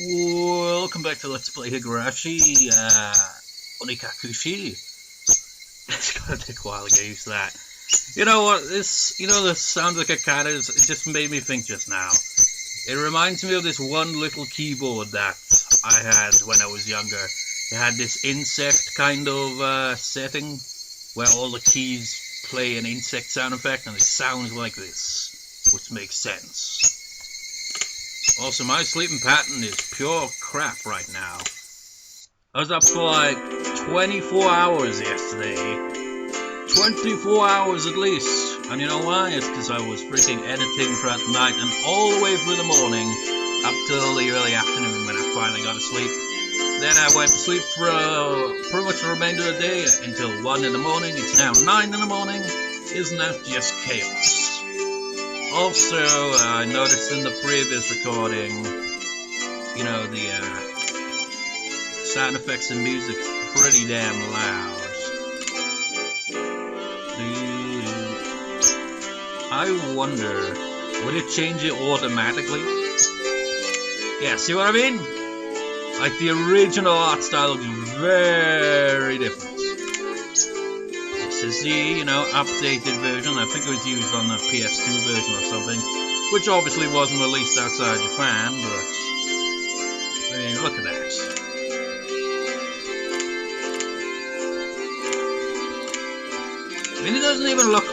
Welcome back to Let's Play Higurashi, Onikakushi. It's gonna take a while to get used to that. You know what, the sound like a cat is, it just made me think just now. It reminds me of this one little keyboard that I had when I was younger. It had this insect kind of setting, where all the keys play an insect sound effect, and it sounds like this, which makes sense. Also, my sleeping pattern is pure crap right now. I was up for like 24 hours yesterday. 24 hours at least. And you know why? It's because I was freaking editing throughout the night and all the way through the morning up till the early afternoon when I finally got to sleep. Then I went to sleep for pretty much the remainder of the day until 1 in the morning. It's now 9 in the morning. Isn't that just chaos? Also, I noticed in the previous recording, you know, the sound effects and music is pretty damn loud. I wonder, would it change it automatically? Yeah, see what I mean? Like the original art style looks very different. This is the, updated version. I think it was used on the PS2 version or something, which obviously wasn't released outside Japan, but I mean, look at that. I mean, it doesn't even look,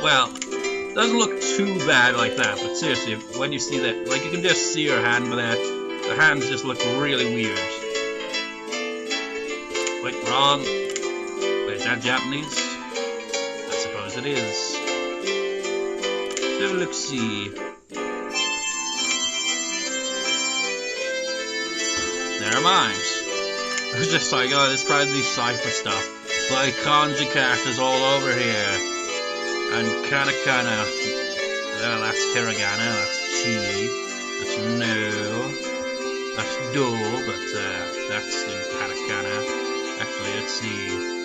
well, it doesn't look too bad like that, but seriously, when you see that, like, you can just see her hand with that, the hands just look really weird. Wait, wrong. Wait, is that Japanese? I suppose it is. So let's see. Never mind. I was just like, oh, there's probably cipher stuff. Like kanji characters all over here. And katakana. Well, that's hiragana, that's chi, that's no, that's do, but that's in katakana. Actually, let's see.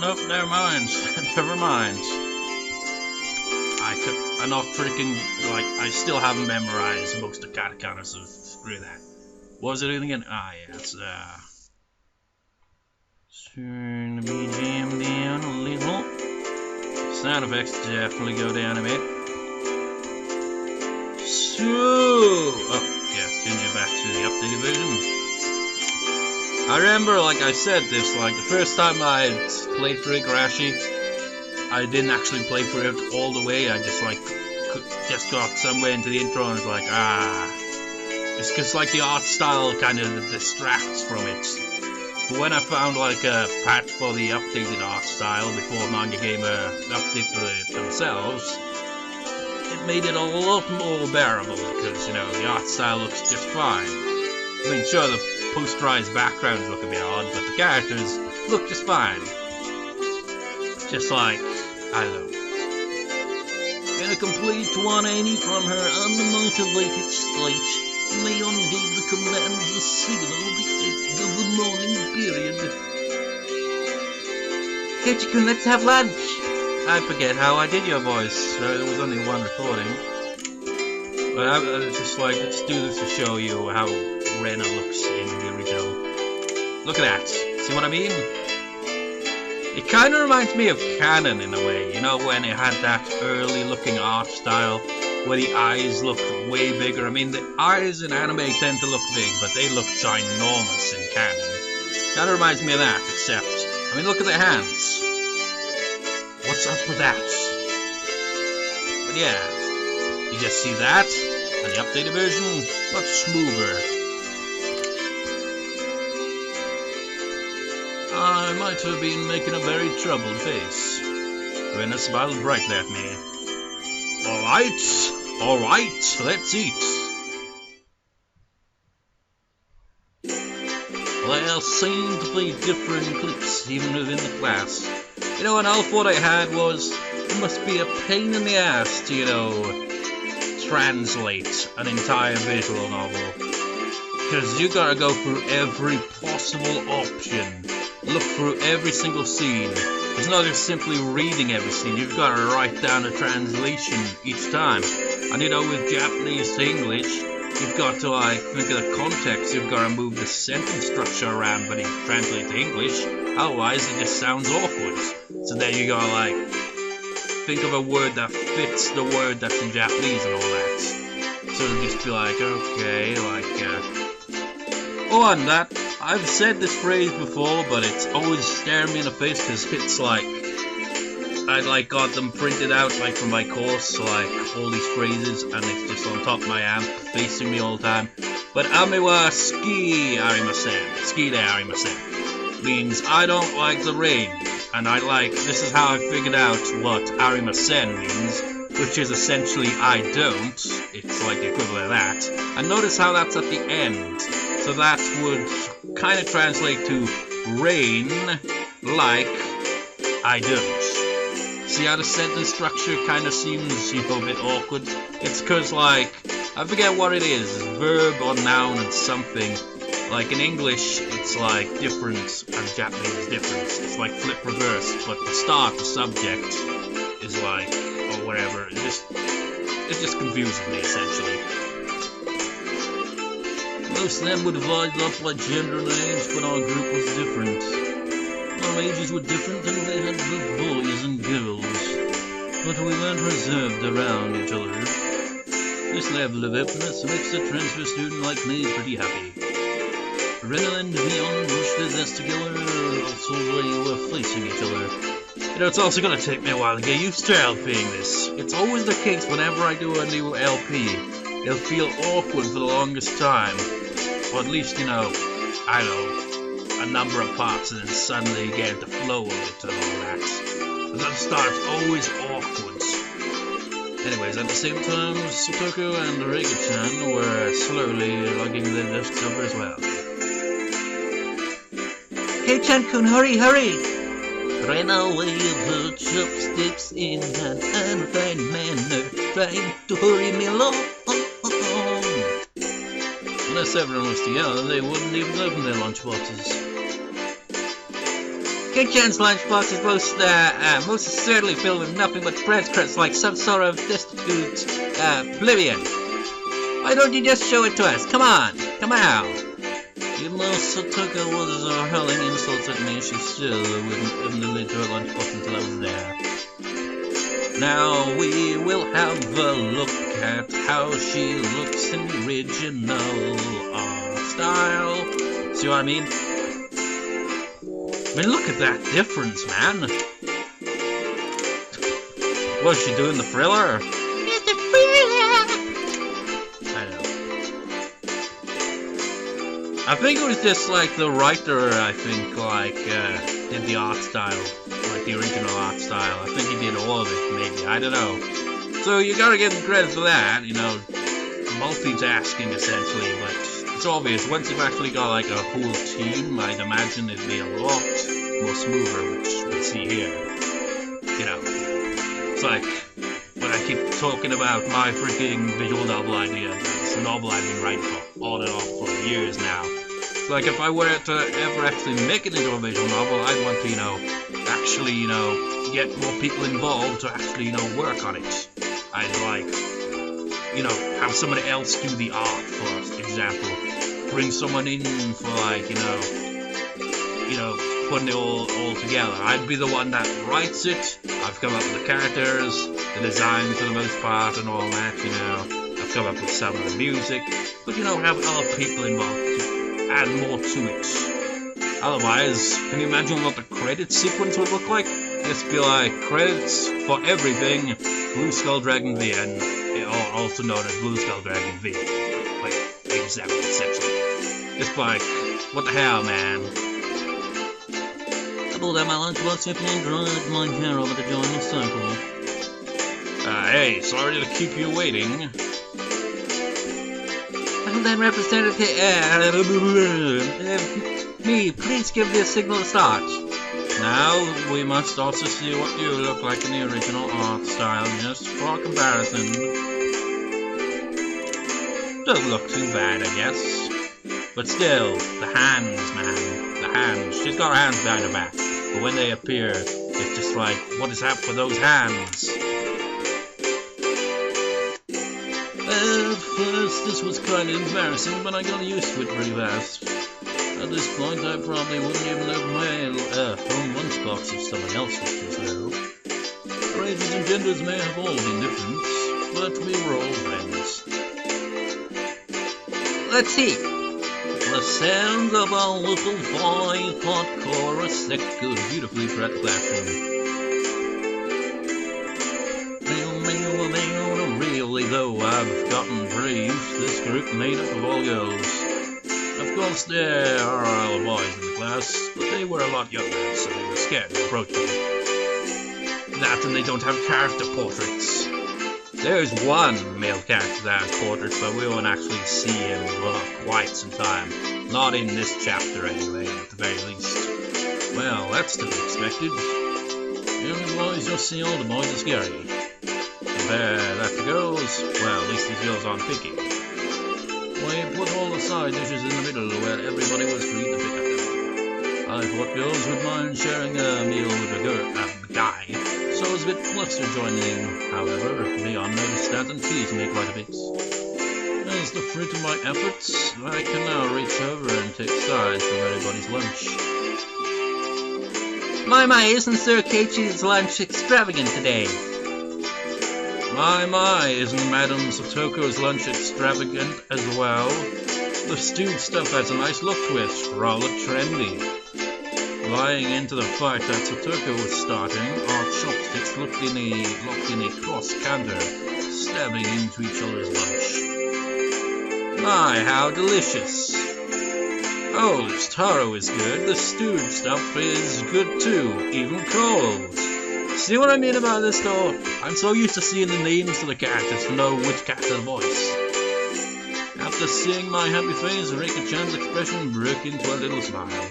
Nope, never mind. Never mind. I'm not freaking, like, I still haven't memorized most of katakana, so screw that. What was it again? Ah, yeah, it's, turn the BGM down a little. Sound effects definitely go down a bit. So, oh, yeah, change it back to the updated version. I remember, like I said this, like the first time I played for Higurashi, I didn't actually play for it all the way. I just just got somewhere into the intro and was like, it's because like the art style kind of distracts from it. But when I found like a patch for the updated art style before Manga Gamer updated it themselves, it made it a lot more bearable because, the art style looks just fine. I mean, sure, the posterized backgrounds look a bit odd, but the characters look just fine. Just like, I don't know. In a complete 180 from her unmotivated state, Leon gave the commands the signal at the end of the morning period. Kitchen, let's have lunch. I forget how I did your voice. There was only one recording. But I was just like, let's do this to show you how Rena looks in the original. Look at that. See what I mean? It kind of reminds me of Canon in a way. When it had that early looking art style where the eyes looked way bigger. I mean, the eyes in anime tend to look big, but they look ginormous in canon. Kind of reminds me of that, except, I mean, look at their hands. What's up with that? But yeah, you just see that, and the updated version, much smoother. I might have been making a very troubled face. Rena smiled brightly at me. Alright, let's eat. There seem to be different clips even within the class. And all thought I had was, it must be a pain in the ass to, translate an entire visual novel. Because you gotta go through every possible option, look through every single scene. It's not just simply reading every scene, you've got to write down a translation each time. And with Japanese to English, you've got to like think of the context. You've got to move the sentence structure around when you translate to English. Otherwise, it just sounds awkward. So then you gotta like think of a word that fits the word that's in Japanese and all that. So it'll just be like, okay, oh, and that I've said this phrase before, but it's always staring me in the face because it's like I like got them printed out like from my course, like all these phrases, and it's just on top of my amp, facing me all the time. But ame wa ski arimasen, ski de arimasen, means I don't like the rain, and I like. This is how I figured out what arimasen means, which is essentially I don't. It's like the equivalent of that. And notice how that's at the end. So that would kind of translate to rain like I don't. See how the sentence structure kind of seems, you know, a bit awkward? It's because, like, I forget what it is, verb or noun and something. Like in English, it's like different, and Japanese is different. It's like flip reverse, but the start, the subject, is like, or whatever. It just confuses me, essentially. Most of them were divided up by gender and age, but our group was different. Our ages were different and they had good boys and girls, but we weren't reserved around each other. This level of openness makes a transfer student like me pretty happy. Renal and Vion pushed their desks together, also they were facing each other. You know, it's also going to take me a while to get used to LPing this. It's always the case whenever I do a new LP. It'll feel awkward for the longest time, or at least, you know, I don't know, a number of parts, and then suddenly you get into flow of it and all that. But at the start, it's always awkward. Anyways, at the same time, Sutoku and Reiga-chan were slowly logging their desks over as well. Kei-chan-kun, hurry, hurry! Ran away with her chopsticks in an unrefined manner, trying to hurry me along. Unless everyone was together, they wouldn't even open their lunchboxes. Kei-chan's lunchbox is most certainly filled with nothing but breadcrumbs like some sort of destitute plebeian. Why don't you just show it to us? Come on, come out. Even though Sutoku was hurling insults at me, she still wouldn't open the lid to her lunchbox until I was there. Now we will have a look at how she looks in the original art style. See what I mean? I mean, look at that difference, man. What's she doing, the thriller? It's the thriller! I know. I think it was just like the writer, I think, like, did the art style. Like the original art style. I think he did all of it, maybe. I don't know. So you gotta give him credit for that, you know. Multitasking, essentially, but it's obvious. Once you've actually got like a whole team, I'd imagine it'd be a lot more smoother, which we see here. You know, it's like when I keep talking about my freaking visual novel idea. It's a novel I've been writing for on and off for years now. It's like if I were to ever actually make it into a visual novel, I'd want to, you know, actually, you know, get more people involved to actually, you know, work on it. I'd like, you know, have somebody else do the art, for example. Bring someone in for like, you know, putting it all together. I'd be the one that writes it. I've come up with the characters, the design for the most part, and all that, you know. I've come up with some of the music, but, you know, have other people involved to add more to it. Otherwise, can you imagine what the credit sequence would look like? Just be like, credits for everything, Blue Skull Dragon V, and also known as Blue Skull Dragon V. Like, example, essentially. Just like, what the hell, man? I pulled out my lunchbox simply and dragged my hair over to join the circle. Hey, sorry to keep you waiting. And then Representative me, please give the signal to start. Now, we must also see what you look like in the original art style, just for comparison. Don't look too bad, I guess. But still, the hands, man. The hands. She's got her hands behind her back. But when they appear, it's just like, what is happening for those hands? At first this was kind of embarrassing, but I got used to it pretty fast. At this point I probably wouldn't even open my home lunchbox if someone else was there. Races and genders may have all been different, but we were all friends. Let's see. The sounds of a little 5-part chorus echoed beautifully throughout the classroom. Really though, I've gotten very used to this group made up of all girls. Of course there are all boys in the class, but they were a lot younger, so they were scared to approach me. That and they don't have character portraits. There's one male character that has portraits, but we won't actually see him for quite some time. Not in this chapter anyway, at the very least. Well, that's to be expected. Young boys just see older boys as scary. Compare that to girls, well, at least these girls aren't picky. We put all the side dishes in the middle where everybody was free to pick at them. I thought girls would mind sharing a meal with a guy, so I was a bit flustered joining in. However, Leon noticed that and teased me quite a bit. As the fruit of my efforts, I can now reach over and take sides from everybody's lunch. My, isn't Sir Keiichi's lunch extravagant today? My, isn't Madame Satoko's lunch extravagant as well? The stewed stuff has a nice look to it, rather trendy. Lying into the fight that Satoko was starting, our chopsticks locked in a cross canter, stabbing into each other's lunch. My, how delicious! Oh, this taro is good. The stewed stuff is good too, even cold. See what I mean about this though? I'm so used to seeing the names of the characters to know which character to voice. After seeing my happy face, Rika-chan's expression broke into a little smile.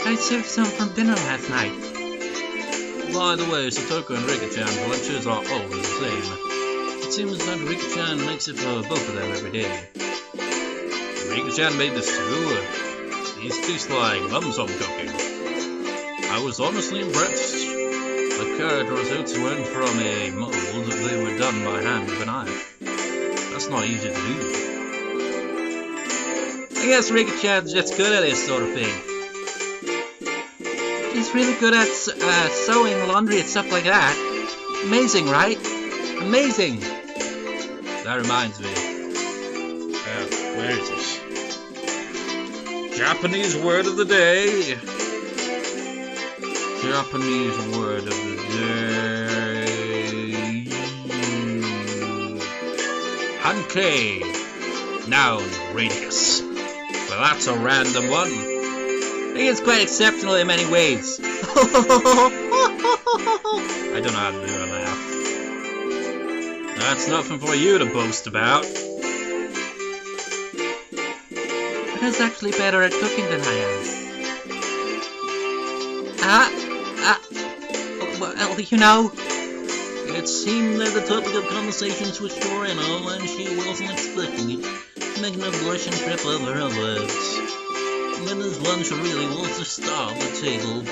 I served some from dinner last night. By the way, Satoko and Rika-chan's lunches are always the same. It seems that Rika-chan makes it for both of them every day. Rika-chan made this too. These taste like bum-sum cooking. I was honestly impressed. The carrot risottos went from a mold, they were done by hand with a knife. That's not easy to do. I guess Rika-chan's just good at this sort of thing. She's really good at sewing laundry and stuff like that. Amazing, right? Amazing! That reminds me. Where is it? Japanese word of the day. Japanese word of the day. Hankei. Noun, radius. Well, that's a random one. I think it's quite exceptional in many ways. I don't know how to do a laugh. That's nothing for you to boast about. Who's actually better at cooking than I am? Well, you know. It seemed that the topic of conversation switched to Reno, and she wasn't expecting it, making a blush and trip over her words. Lena's lunch really was the star of the table.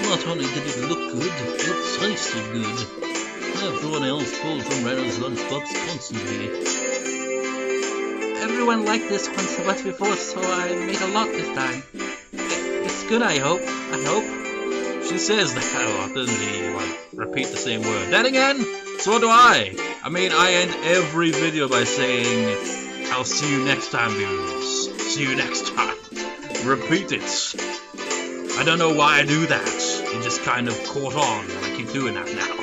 Not only did it look good, it tasted good. Everyone else pulled from Reno's lunchbox constantly. Everyone liked this one so much before, so I made a lot this time. It's good, I hope. She says that a lot, doesn't she? Like, repeat the same word. Then again, so do I. I mean, I end every video by saying, I'll see you next time, viewers. See you next time. Repeat it. I don't know why I do that. It just kind of caught on, and I keep doing that now.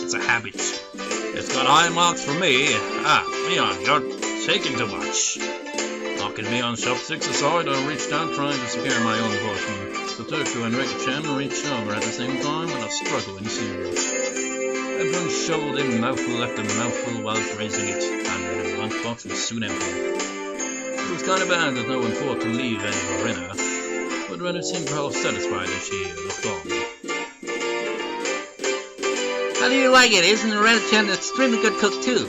It's a habit. It's got eye marks for me. Leon, you're taking too much. Knocking me on chopsticks aside, I reached out trying to secure my own portion. Satoko and Rika-chan reached over at the same time, and a struggle ensued. Everyone shoveled in mouthful after mouthful whilst raising it, and the lunchbox was soon empty. It was kind of bad that no one thought to leave any for Rena, but Rena seemed half satisfied as she looked on. How do you like it? Isn't Rena-chan an extremely good cook too?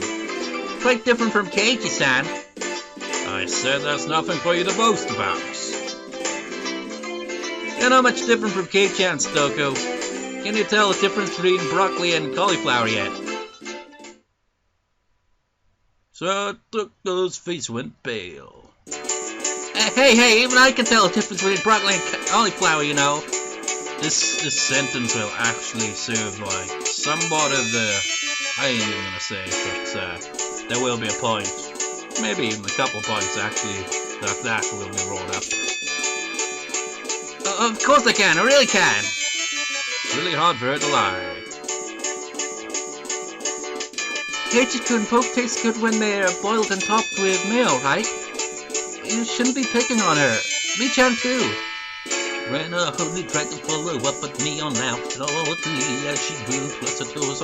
Quite different from Keiichi-san. I said that's nothing for you to boast about. You're not much different from Keiichi-chan, Satoko. Can you tell the difference between broccoli and cauliflower yet? So Tuco's face went pale. Hey, even I can tell the difference between broccoli and cauliflower, you know. This sentence will actually serve like somewhat of the... I ain't even gonna say, but there will be a point. Maybe even a couple points actually that will be brought up. Of course I can, I really can. It's really hard for her to lie. Keiichi-kun, both taste good when they're boiled and topped with mayo, right? You shouldn't be picking on her. Me-chan too. Rena only tried to follow up with me on now. Slowly as she grew closer to us.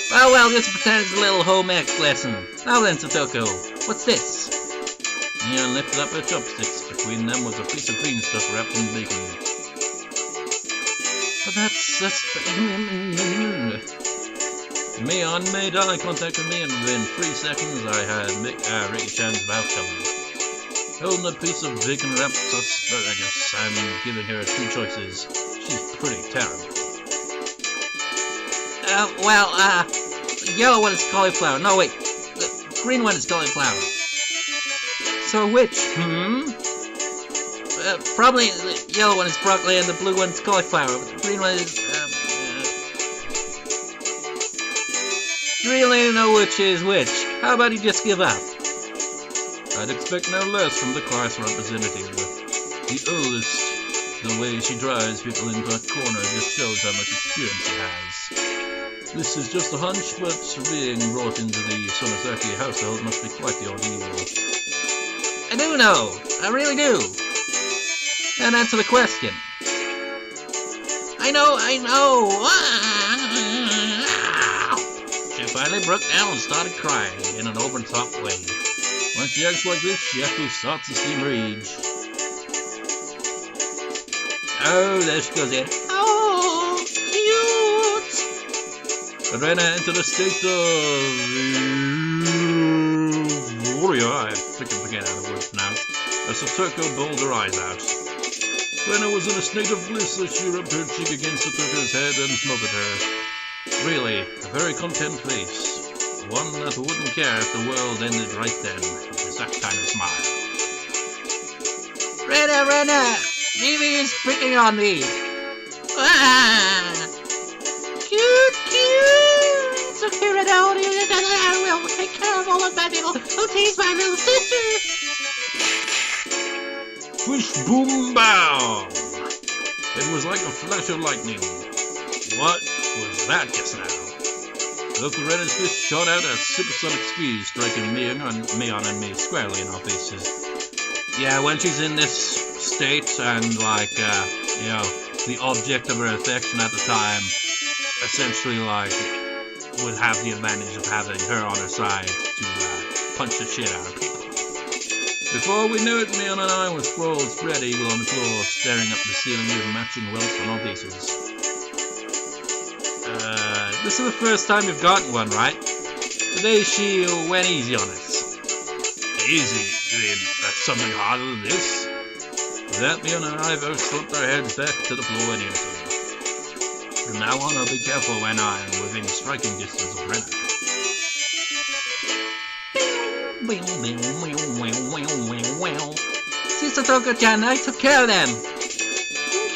Oh well, just pretend it's a little home ec lesson. Now then, Satoko, what's this? Mia lifted up her chopsticks. Between them was a piece of green stuff wrapped in bacon. But that's... Mion made eye contact with me, and within 3 seconds I had Ricky-chan's mouth covered. Holding a piece of bacon wrapped asparagus and giving her 2 choices. She's pretty terrible. The yellow one is cauliflower. No, wait. The green one is cauliflower. So which? Probably the yellow one is broccoli and the blue one is cauliflower. The green one is... You really know which is which. How about you just give up? I'd expect no less from the class representative. The oldest. The way she drives people into a corner just shows how much experience she has. This is just a hunch, but being brought into the Sonosaki household must be quite the ordeal. I do know. I really do. And answer the question. I know. She finally broke down and started crying in an over-the-top way. When she acts like this, she actually starts to seem rage. Oh, there she goes in. Oh, cute! Rena entered a state of... I freaking forget how the word's pronounced. As Satoko bawled her eyes out. Rena was in a state of bliss as she rubbed her cheek against Satoko's head and smothered her. Really, a very content face. One that wouldn't care if the world ended right then. It's that kind of smile. Rena! Mimi is freaking on me! Cute! It's okay, Rena, I will take care of all of my little... Oh, tease my little sister! Swish, boom, bow! It was like a flash of lightning. What was that just now? Both Rena's fists shot out at supersonic speed, striking Mion and me squarely in our faces. Yeah, when she's in this state and, like, the object of her affection at the time, essentially, like, would have the advantage of having her on her side to punch the shit out of people. Before we knew it, Mion and I were sprawled, spread eagle on the floor, staring up the ceiling with matching welts on our faces. This is the first time you've gotten one, right? Today she went easy on us. Easy? You mean that's something harder than this? With that, Mion and I both slumped our heads back to the floor in unison. From now on, I'll be careful when I am within striking distance of Rena. See, Satoko-chan, I took care of them.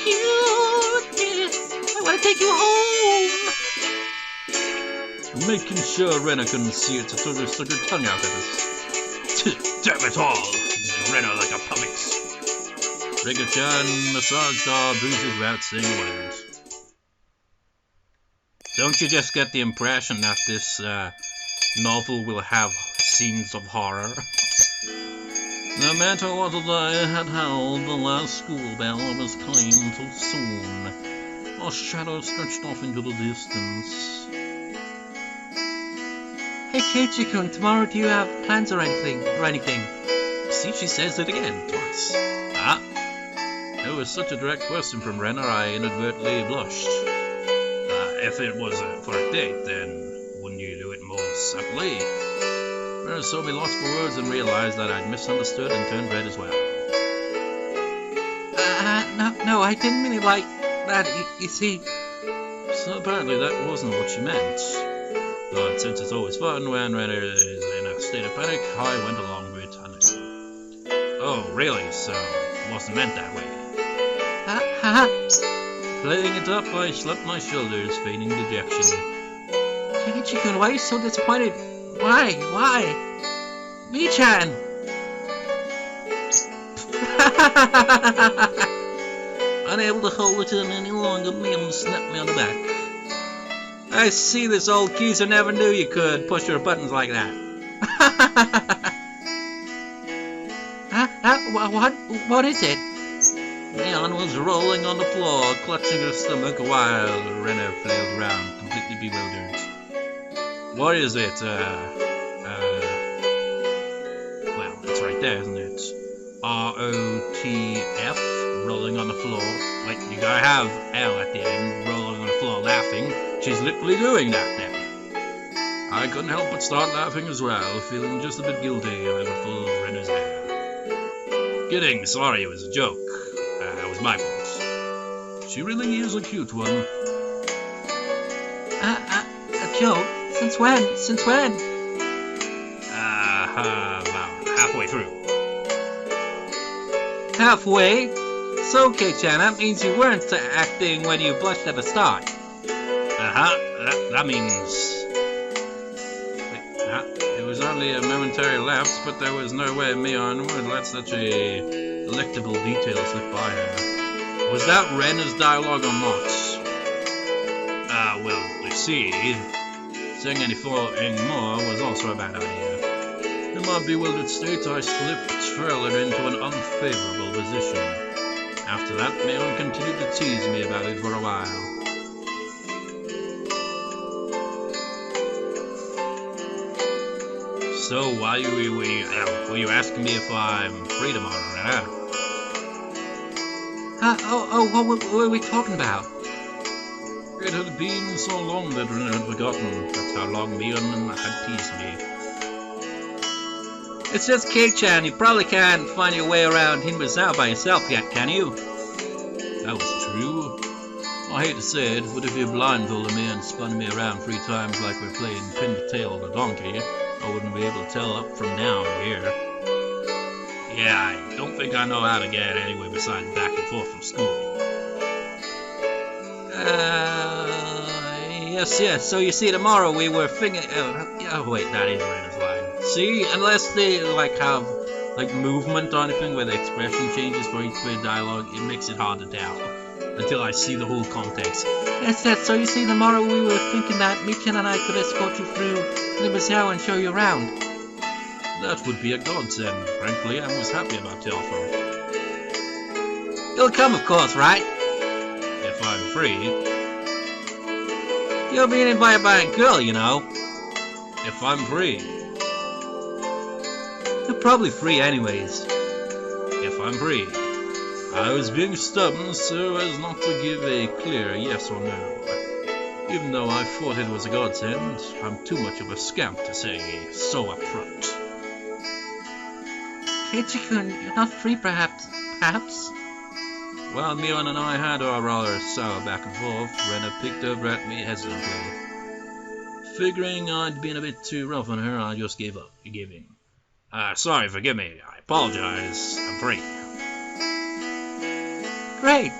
Cute! I want to take you home. Making sure Rena couldn't see it, Satoko stuck her tongue out at us. Damn it all! Rena like a puppet. Rika-chan massaged our bruises without saying a word. Don't you just get the impression that this novel will have scenes of horror? No matter what I had held, the last school bell was claimed too soon. A shadow stretched off into the distance. Hey, Keiichi-kun, tomorrow do you have plans or anything? See, she says it again, twice. Ah? It was such a direct question from Rena, I inadvertently blushed. If it was for a date, then wouldn't you do it more subtly? Rena saw me lost for words and realized that I'd misunderstood and turned red as well. No, I didn't mean it like that, you see. So apparently that wasn't what she meant. But since it's always fun when Renner is in a state of panic, I went along with it. Oh, really? So it wasn't meant that way. Playing it up, I shrugged my shoulders, feigning dejection. Keiichi-kun, why are you so disappointed? Why? Mi-chan! Unable to hold it in any longer, Mion snapped me on the back. I see this old geezer never knew you could push your buttons like that. What is it? Mion was rolling on the floor, clutching her stomach while Renner flailed around, completely bewildered. What is it? Well, it's right there, isn't it? ROTF, rolling on the floor. Like, you gotta have L at the end, rolling on the floor, laughing. She's literally doing that then. I couldn't help but start laughing as well, feeling just a bit guilty over full of Renner's hair. Kidding, sorry, it was a joke. It was my fault. She really is a cute one. A joke? Since when? About halfway through. Halfway? So, Kei-chan, that means you weren't acting when you blushed at the start. That means... It was only a momentary lapse, but there was no way Mion would let such a delectable detail slip by her. Was that Renner's dialogue or not? Well, you see, saying anything more was also a bad idea. In my bewildered state, I slipped further into an unfavorable position. After that, Mion continued to tease me about it for a while. So, why were you asking me if I'm free tomorrow, Renner? What were we talking about? It had been so long that Renner had forgotten. That's how long Mion had teased me. It's just Kei-chan. You probably can't find your way around Hinbazao by yourself yet, can you? That was true. I hate to say it, but if you blindfolded me and spun me around 3 times like we're playing pin the tail of a donkey, I wouldn't be able to tell up from down here. Yeah, I don't think I know how to get anywhere besides back and forth from school. Yes. So you see, tomorrow we were thinking... oh, wait, that is Renner's line. See, unless they, have movement or anything where the expression changes for each bit of dialogue, it makes it hard to tell. Until I see the whole context. Yes, so you see, tomorrow we were thinking that Mi-chan and I could escort you through Hinbazao and show you around. That would be a godsend. Frankly, I was happy about the offer. You'll come, of course, right? If I'm free. You're being invited by a girl, you know. If I'm free. You're probably free anyways. If I'm free. I was being stubborn so as not to give a clear yes or no. Even though I thought it was a godsend, I'm too much of a scamp to say so up front. Keiichi-kun, you're not free perhaps? While Mion and I had our rather sour back and forth, Renner peeked over at me hesitantly. Figuring I'd been a bit too rough on her, I just gave in. Sorry, forgive me. I apologize. I'm free. Great.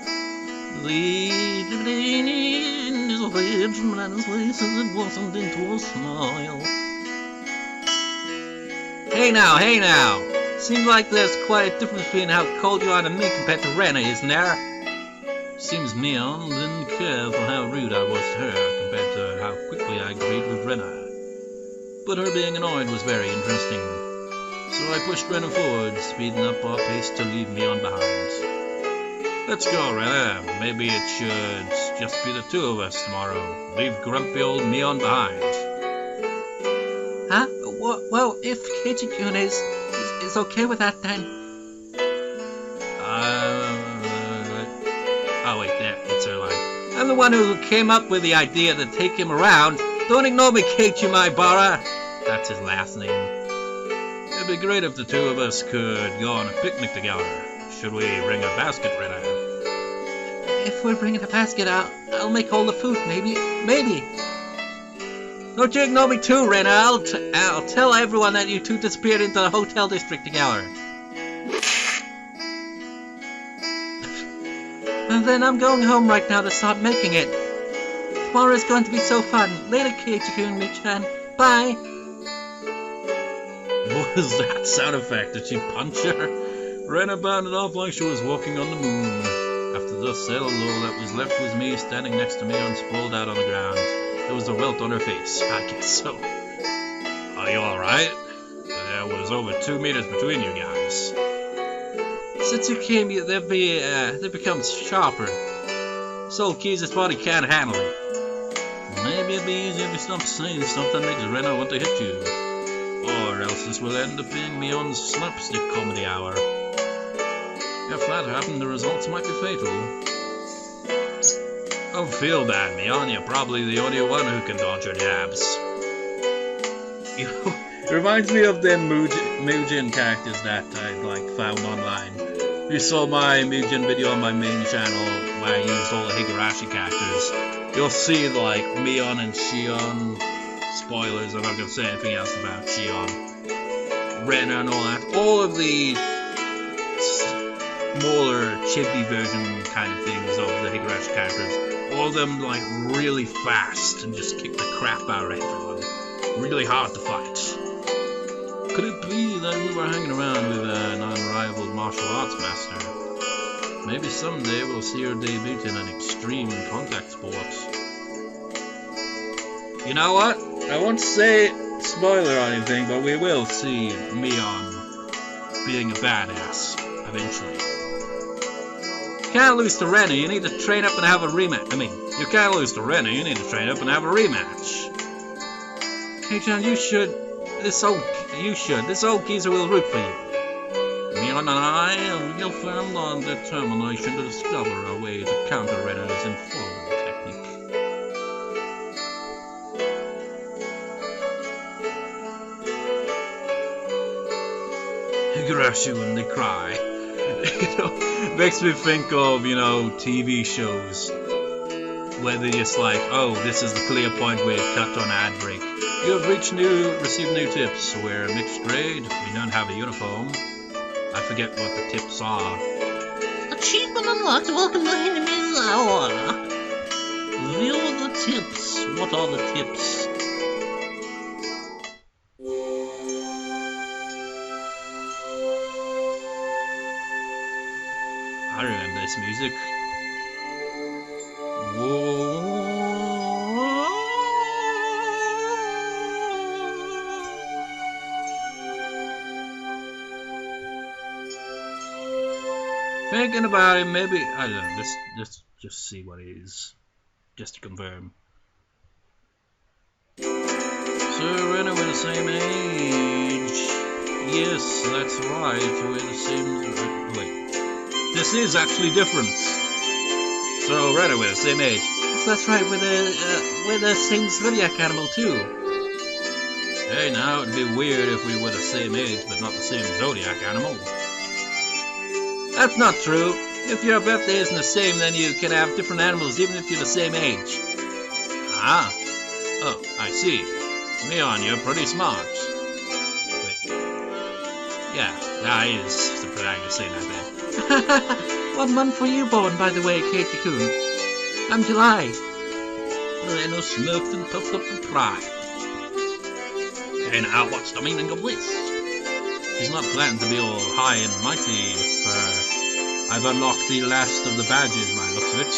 Hey now. Seems like there's quite a difference between how cold you are to me compared to Renner, isn't there? Seems Mion didn't care for how rude I was to her compared to how quickly I agreed with Renner. But her being annoyed was very interesting. So I pushed Renner forward, speeding up our pace to leave Mion behind. Let's go, Renner. Maybe it should just be the 2 of us tomorrow. Leave grumpy old Mion behind. Huh? Well, if Keiichi-kun is okay with that, then... Oh, wait, there. It's her line. I'm the one who came up with the idea to take him around. Don't ignore me, Keiichi Maibara. That's his last name. It'd be great if the 2 of us could go on a picnic together. Should we bring a basket, Renner? If we're bringing a basket, I'll make all the food, maybe. Don't you ignore me too, Rena. I'll tell everyone that you two disappeared into the hotel district together. And then I'm going home right now to start making it. Tomorrow is going to be so fun. Later, Keiichi-kun, Mi-chan. Bye. What was that sound effect? Did she punch her? Rena bounded off like she was walking on the moon. After the dust settled, all that was left was me standing next to Mion, sprawled out on the ground. There was a welt on her face. I guess so. Are you alright? There was over 2 meters between you guys. Since you came, they've become sharper. Soul Keys' body can't handle it. Maybe it'd be easier if you stopped saying stuff that makes Rena want to hit you. Or else this will end up being Mion's slapstick comedy hour. If that happened, the results might be fatal. Don't feel bad, Mion. You're probably the only one who can dodge your jabs. It reminds me of them Mugen characters that I found online. If you saw my Mugen video on my main channel where I used all the Higurashi characters, you'll see Mion and Shion. Spoilers, I'm not going to say anything else about Shion. Rena and all that. All of the smaller, chibi version kind of things of the Higurashi characters. All of them really fast and just kick the crap out of everyone. Really hard to fight. Could it be that we were hanging around with an unrivaled martial arts master? Maybe someday we'll see her debut in an extreme contact sport. You know what? I won't say spoiler or anything, but we will see Mion being a badass eventually. You can't lose to Rena, you need to train up and have a rematch. You can't lose to Rena, you need to train up and have a rematch. Hey John, you should. This old geezer will root for you. Mion and I will found on determination to discover a way to counter Rena's informal technique. Higurashi when they cry. Makes me think of, TV shows where they're just oh, this is the clear point where it cut on ad break. You have received new tips. We're a mixed grade. We don't have a uniform. I forget what the tips are. Achievement unlocked. Welcome to Enemy's Hour. View the tips. What are the tips? I remember this music. Whoa. Thinking about it, maybe, I don't know, let's just see what it is, just to confirm. So, Rena, we're the same age. Yes, that's right, we're the same, wait, this is actually different. So, Rena, we're the same age. Yes, that's right, we're the same zodiac animal too. Hey, now, it'd be weird if we were the same age, but not the same zodiac animal. That's not true. If your birthday isn't the same, then you can have different animals even if you're the same age. Ah. Oh, I see. Mion, you're pretty smart. Wait. Yeah, he is. Surprised to say that. What month were you born, by the way, Keiichi-kun? I'm July. Reno smirked and puffed up with pride. Okay, now what's the meaning of this? She's not planning to be all high and mighty if I've unlocked the last of the badges by the looks of it.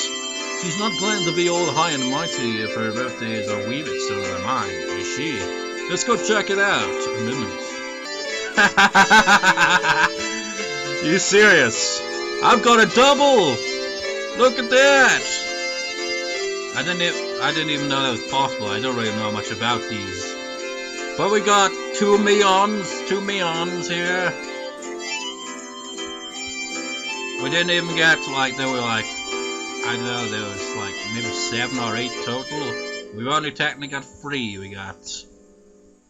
She's not planning to be all high and mighty if her birthday is a wee bit sooner than mine, is she? Let's go check it out. A moment. You serious? I've got a double! Look at that! I didn't even know that was possible. I don't really know much about these. But we got two Mions here. We didn't even get there were I don't know, there was maybe 7 or 8 total. We've only technically got 3. We got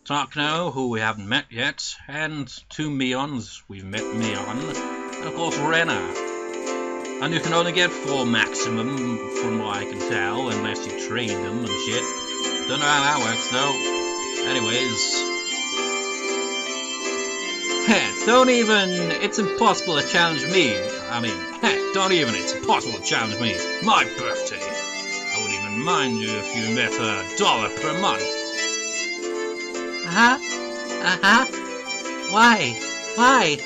Takno, who we haven't met yet, and 2 Mions. We've met Mion, and of course Rena. And you can only get 4 maximum, from what I can tell, unless you trade them and shit. Don't know how that works, though. Anyways. Don't even, it's impossible to challenge me. I mean, don't even, it's impossible to challenge me. My birthday. I wouldn't even mind you if you met $1 per month. Why?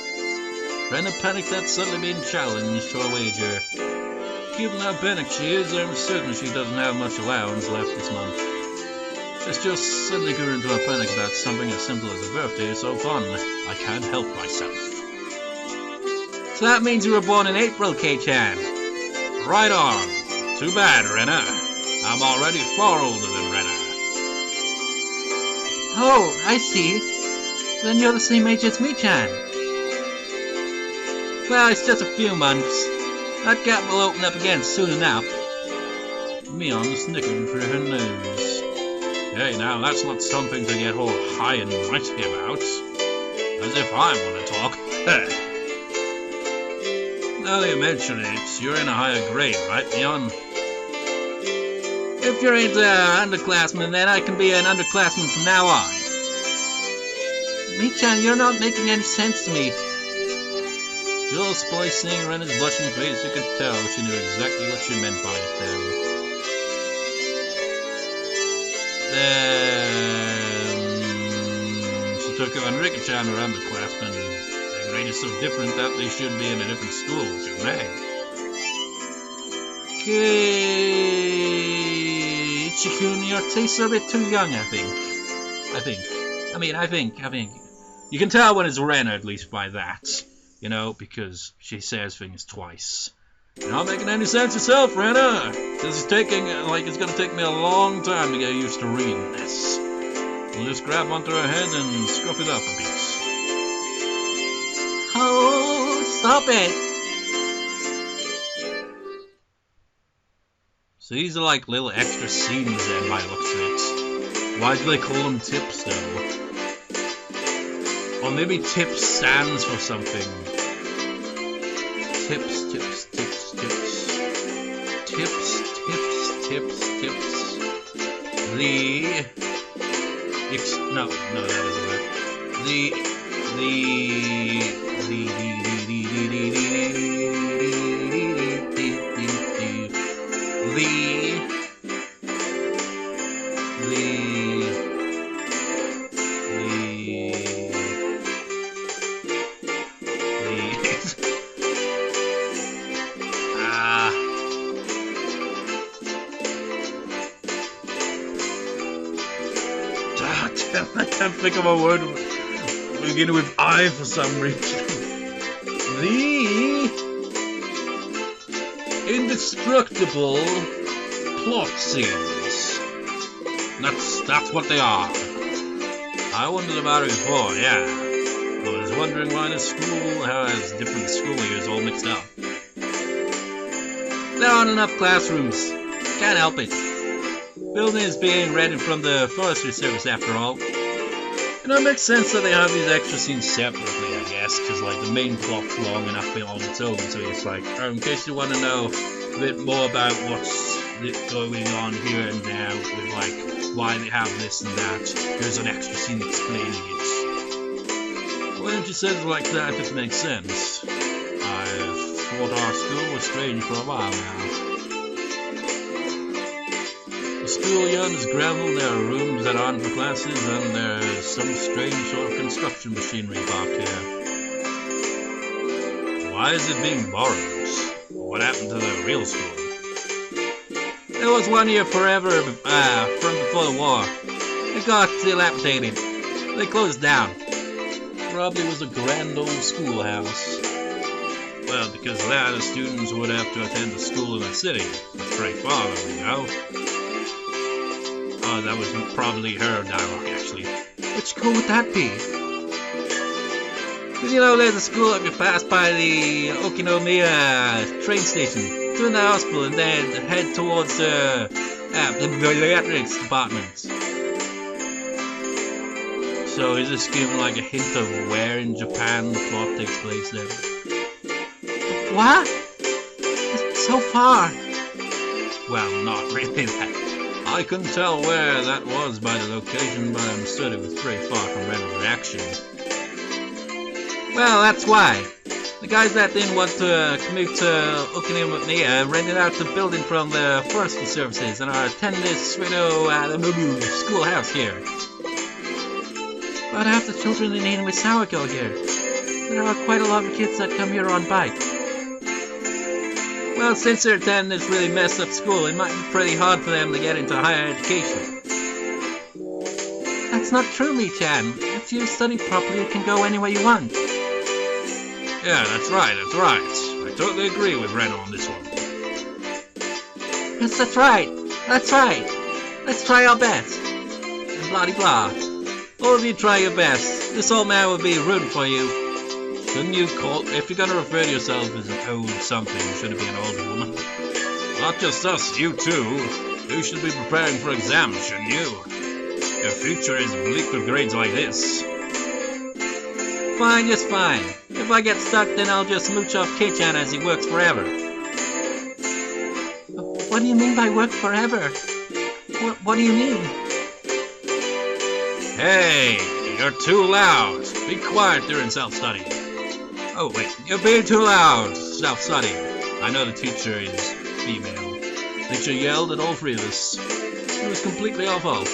Rena panicked at suddenly being challenged to a wager. Given how panicked she is, I'm certain she doesn't have much allowance left this month. It's just suddenly grew into a panic about something as simple as a birthday is so fun. I can't help myself. So that means you were born in April, Kei-chan. Right on. Too bad, Rena. I'm already far older than Rena. Oh, I see. Then you're the same age as me-chan. Well, it's just a few months. That gap will open up again soon enough. Mion snickered through her nose. Hey, now that's not something to get all high and mighty about. As if I want to talk. Now that you mention it, you're in a higher grade, right, Mion? If you're into underclassmen, then I can be an underclassman from now on. Me-chan, you're not making any sense to me. Just by seeing Rena's blushing face, you could tell she knew exactly what she meant by it then. She took her and Rika-chan were underclassmen. Their grade is so different that they should be in a different school, shouldn't they? Ichikun, your tastes are a bit too young, I think. I think. You can tell when it's Rena, at least by that. You know, because she says things twice. You're not making any sense yourself, Rena. This is it's gonna take me a long time to get used to reading this. We'll just grab onto her head and scruff it up a bit. Oh, stop it. So these are like little extra scenes then, by the looks of it. Why do they call them tips, though? Or maybe tips stands for something. Tips. No, that doesn't work. I can't think of a word beginning with I for some reason. The indestructible plot scenes. That's what they are. I wondered about it before, yeah. I was wondering why the school has different school years all mixed up. There aren't enough classrooms. Can't help it. Building is being rented from the forestry service after all. And it makes sense that they have these extra scenes separately, I guess, because like the main plot's long enough on its own, so it's like, in case you want to know a bit more about what's going on here and there, with like why they have this and that, here's an extra scene explaining it. When she says it like that, it makes sense. I've thought our school was strange for a while now. The schoolyard is gravel, there are rooms that aren't for classes, and there's some strange sort of construction machinery parked here. Why is it being borrowed? What happened to the real school? There was one here forever from before the war. It got dilapidated. They closed down. Probably was a grand old schoolhouse. Well, because of that, the students would have to attend a school in the city. That's very far, you know. Oh, that was probably her dialogue, actually. Which school would that be? Because you know, there's a school if you pass by the Okinomiya train station, turn the hospital, and then head towards the pediatrics department. So is this giving like a hint of where in Japan the plot takes place then? What? It's so far. Well, not really that. I I couldn't tell where that was by the location, but I understood it was pretty far from Ren's reaction. Well, that's why. The guys that didn't want to commute to Okinawa rented out the building from the forestry services and are attending this, the schoolhouse here. About half the children in Inuisawa go here. There are quite a lot of kids that come here on bike. Well, since they're attending this really messed up school, it might be pretty hard for them to get into higher education. That's not true, Mi-chan. If you study properly, you can go anywhere you want. Yeah, that's right. I totally agree with Ren on this one. Yes, that's right. Let's try our best. And blah-de-blah. All of you try your best. This old man will be rooting for you. Shouldn't you call... If you're gonna refer to yourself as an old something, should it be an old woman? Not just us, you too. You should be preparing for exams, shouldn't you? Your future is bleak with grades like this. Fine, just fine. If I get stuck, then I'll just mooch off K-chan as he works forever. What do you mean by work forever? What do you mean? Hey, you're too loud. Be quiet during self-study. Oh wait, you're being too loud. Self-study. I know the teacher is female. The teacher yelled at all three of us. It was completely our fault.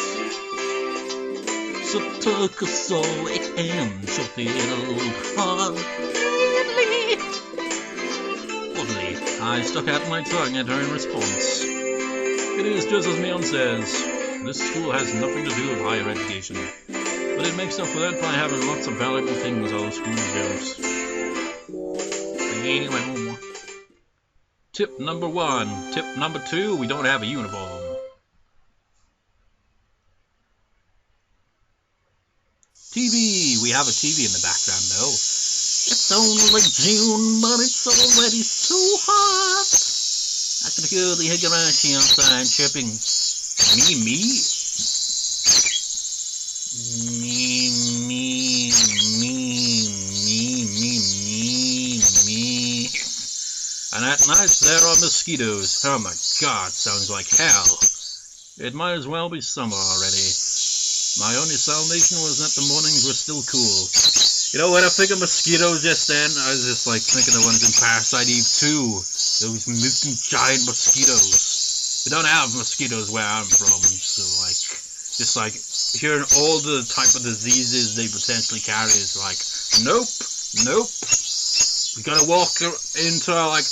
So took us so it ends to feel hard. Oddly, I stuck out my tongue at her in response. It is just as Mion says. This school has nothing to do with higher education. But it makes up for that by having lots of valuable things other schools don't. Anyway, tip number 1. Tip number 2, we don't have a uniform. TV! We have a TV in the background though. It's only June, but it's already so hot. I can hear the Higurashi outside chirping. Me? And at night there are mosquitoes. Oh my god, sounds like hell. It might as well be summer already. My only salvation was that the mornings were still cool. You know, when I think of mosquitoes just then, I was just like thinking of the ones in Parasite Eve 2. Those mutant giant mosquitoes. We don't have mosquitoes where I'm from, so like, just like hearing all the type of diseases they potentially carry is like, nope. We gotta walk into like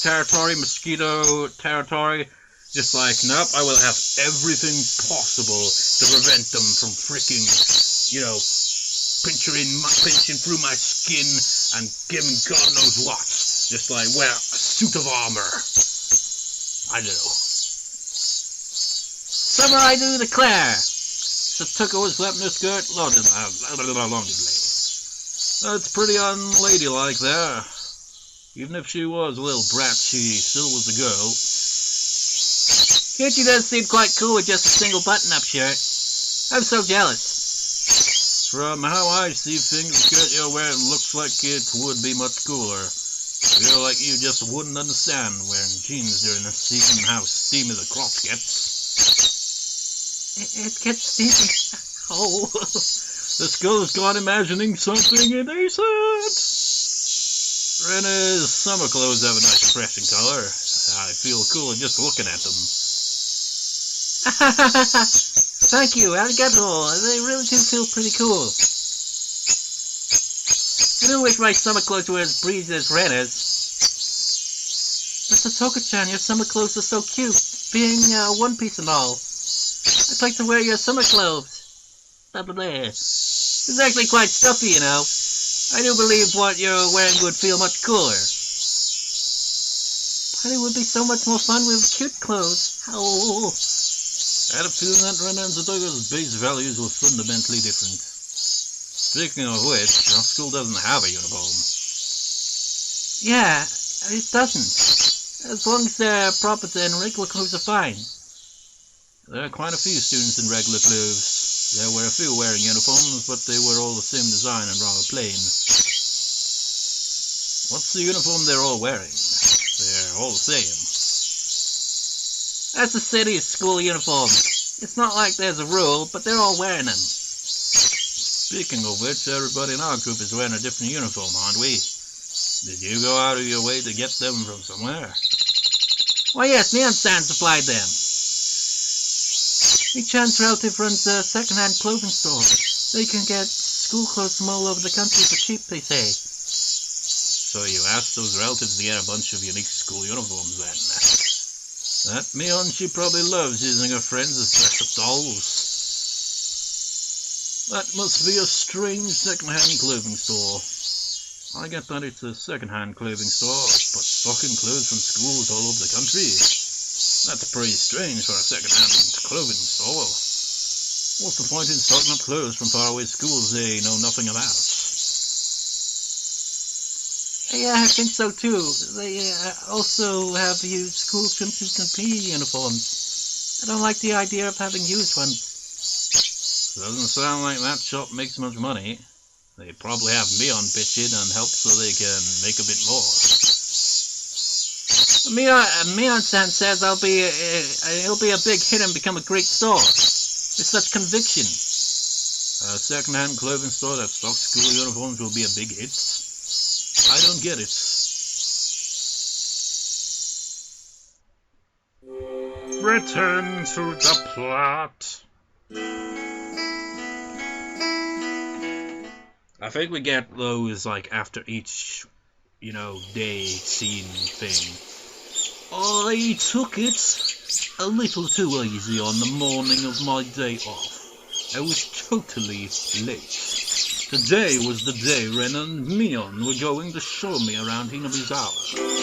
mosquito territory. Just like, nope, I will have everything possible to prevent them from freaking, pinching through my skin and giving God knows what. Just like, wear a suit of armor. I don't know. Summer I do declare. Satuka was wrapped in her skirt longingly. That's pretty unladylike there. Even if she was a little brat, she still was a girl. Can't you does seem quite cool with just a single button-up shirt? I'm so jealous. From how I see things, the shirt you're wearing looks like it would be much cooler. Feel like you just wouldn't understand wearing jeans during the season how steamy the cloth gets. It gets steamy. Oh. This girl's gone imagining something indecent. Rena's summer clothes have a nice refreshing color. I feel cool just looking at them. Thank you, arigato. They really do feel pretty cool. I do wish my summer clothes were as breezy as Rena's. But Satoka-chan, your summer clothes are so cute, being one piece and all. I'd like to wear your summer clothes. Blah blah blah. It's actually quite stuffy, you know. I do believe what you're wearing would feel much cooler. But it would be so much more fun with cute clothes. Oh. I had a feeling that Rena and Satoka's base values were fundamentally different. Speaking of which, our school doesn't have a uniform. Yeah, it doesn't. As long as they're proper and regular clothes are fine. There are quite a few students in regular clothes. There were a few wearing uniforms, but they were all the same design and rather plain. What's the uniform they're all wearing? They're all the same. That's the city's school uniform. It's not like there's a rule, but they're all wearing them. Speaking of which, everybody in our group is wearing a different uniform, aren't we? Did you go out of your way to get them from somewhere? Why, yes, Neon-san supplied them. Lee-chan's relative runs a second-hand clothing store. They can get school clothes from all over the country for cheap, they say. So you asked those relatives to get a bunch of unique school uniforms then? That Mion, she probably loves using her friends as dress-up dolls. That must be a strange second-hand clothing store. I get that it's a second-hand clothing store, but stocking clothes from schools all over the country. That's pretty strange for a second-hand clothing store. What's the point in stocking up clothes from faraway schools they know nothing about? Yeah, I think so too. They also have used school swimsuits and PE uniforms. I don't like the idea of having used ones. Doesn't sound like that shop makes much money. They probably have Mion pitch in and help so they can make a bit more. Mion-san says it'll be a big hit and become a great store. With such conviction. A second-hand clothing store that stocks school uniforms will be a big hit? I don't get it. Return to the plot. I think we get those like after each, day scene thing. I took it a little too easy on the morning of my day off. I was totally late. Today was the day Ren and Mion were going to show me around Hinabizawa.